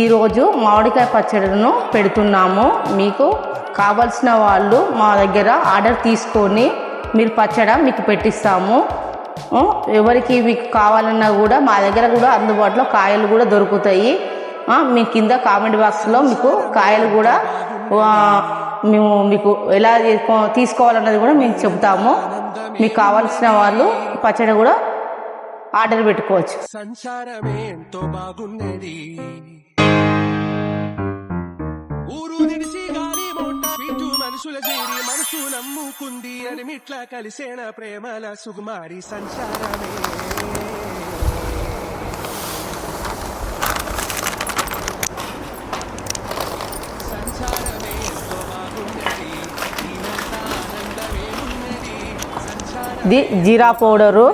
ఈరోజు మామిడికాయ పచ్చడిను పెడుతున్నాము. మీకు కావలసిన వాళ్ళు మా దగ్గర ఆర్డర్ తీసుకొని మీరు పచ్చడి మీకు పెట్టిస్తాము. ఎవరికి మీకు కావాలన్నా కూడా మా దగ్గర కూడా అందుబాటులో కాయలు కూడా దొరుకుతాయి. మీ కింద కామెంట్ బాక్స్లో మీకు కాయలు కూడా మేము మీకు ఎలా తీసుకోవాలన్నది కూడా మేము చెబుతాము. మీకు కావాల్సిన వాళ్ళు పచ్చడి కూడా ఆర్డర్ పెట్టుకోవచ్చు. సంచారమే ఎంతో బాగున్నది. ఊరు నిడిచి గాలి మోట వింటూ మనుషుల చేరి మనసు నమ్ముకుంది అని మిట్లా కలిసేన ప్రేమల సుకుమారి సంచారమే. సంచారమే ఎంతో బాగున్నది. ఆనందమే ఉన్నది. ఇది జీరా పౌడరు.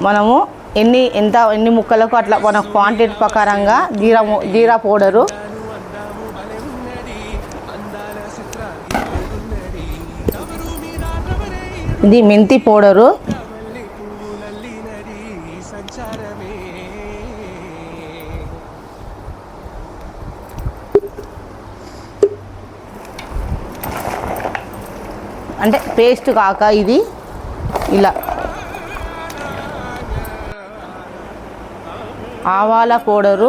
మనము ఎన్ని ముక్కలకు అట్లా మన క్వాంటిటీ ప్రకారంగా జీరా పౌడరు. ఇది మెంతి పౌడరు. అంటే పేస్ట్ కాక ఇది ఇలా. ఆవాల పౌడరు.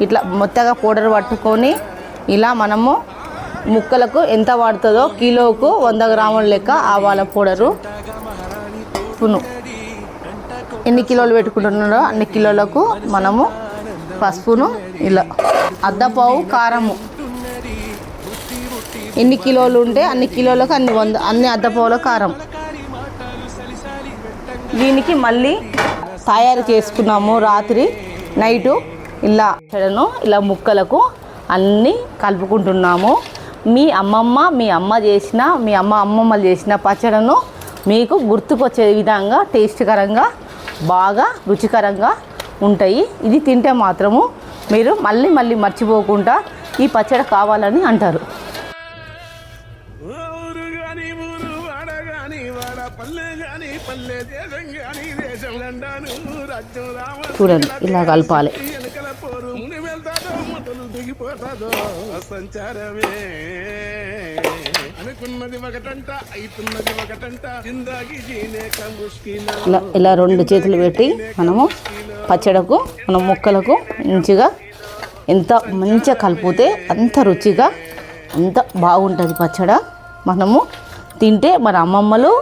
ఇట్లా మొత్తగా పౌడర్ పట్టుకొని ఇలా మనము ముక్కలకు ఎంత పడుతుందో కిలోకు 100 గ్రాముల లెక్క ఆవాల పౌడరు. స్పూను ఎన్ని కిలోలు పెట్టుకుంటున్నారో అన్ని కిలోలకు మనము పసుపును ఇలా. అద్దపావు కారము. ఎన్ని కిలోలు ఉంటే అన్ని కిలోలకు అన్ని అద్దపావుల కారం. దీనికి మళ్ళీ తయారు చేసుకున్నాము రాత్రి నైటు. ఇలా ముక్కలకు అన్నీ కలుపుకుంటున్నాము. మీ అమ్మమ్మలు చేసిన పచ్చడను మీకు గుర్తుకొచ్చే విధంగా టేస్ట్కరంగా బాగా రుచికరంగా ఉంటాయి. ఇది తింటే మాత్రము మీరు మళ్ళీ మర్చిపోకుండా ఈ పచ్చడి కావాలని అంటారు. చూడండి ఇలా కలపాలి. ఇలా 2 చేతులు పెట్టి మనము పచ్చడకు మన ముక్కలకు మంచిగా ఎంత మంచిగా కలిపితే అంత రుచిగా అంత బాగుంటుంది పచ్చడ. మనము తింటే మన అమ్మలు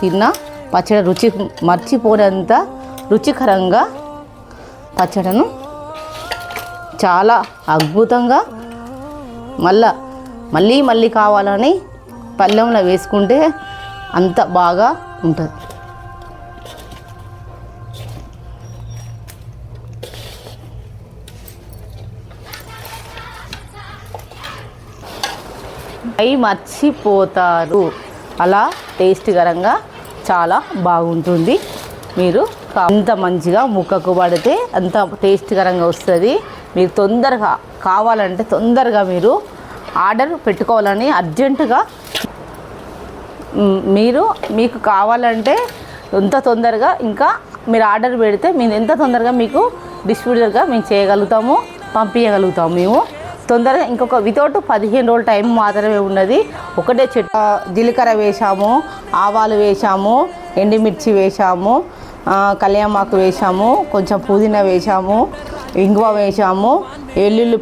తిన్న పచ్చడి రుచి మర్చిపోయినంత రుచికరంగా పచ్చడను చాలా అద్భుతంగా మళ్ళీ కావాలని పళ్ళెంలో వేసుకుంటే అంత బాగా ఉంటుంది. అవి మర్చిపోతారు. అలా టేస్ట్కరంగా చాలా బాగుంటుంది. మీరు అంత మంచిగా ముక్కకు పడితే అంత టేస్ట్కరంగా వస్తుంది. మీరు తొందరగా కావాలంటే తొందరగా మీరు ఆర్డర్ పెట్టుకోవాలని అర్జెంటుగా మీకు కావాలంటే ఎంత తొందరగా ఇంకా మీరు ఆర్డర్ పెడితే మేము ఎంత తొందరగా మీకు డిస్ట్రిబ్యూటర్గా మేము చేయగలుగుతాము, పంపించగలుగుతాము. మేము తొందరగా ఇంకొక వితౌట్ 15 రోజుల టైం మాత్రమే ఉన్నది. ఒకటే జీలకర్ర వేసాము, ఆవాలు వేసాము, ఎండుమిర్చి వేసాము, కళ్యామాకు వేసాము, కొంచెం పుదీనా వేసాము, ఇంగువ వేసాము, వెల్లుల్లి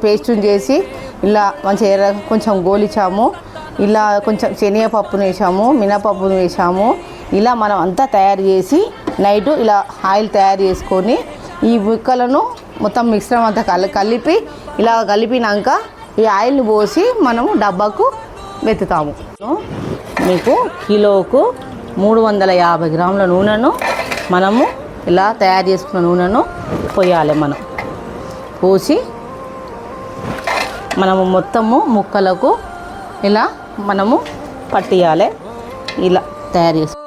పేస్టుని చేసి ఇలా మంచిగా కొంచెం గోలిచాము. ఇలా కొంచెం శనగపప్పును వేసాము, మినపప్పును వేసాము. ఇలా మనం అంతా తయారు చేసి నైటు ఇలా ఆయిల్ తయారు చేసుకొని ఈ ముక్కలను మొత్తం మిశ్రమం అంతా కలిపి ఇలా కలిపినాక ఈ ఆయిల్ని పోసి మనము డబ్బాకు వెతుతాము. మీకు కిలోకు 350 గ్రాముల నూనెను మనము ఇలా తయారు చేసుకున్న నూనెను పోయాలి. మనం పోసి మనము మొత్తము ముక్కలకు ఇలా మనము పట్టియాలి. ఇలా తయారు చేసుకుంటాం.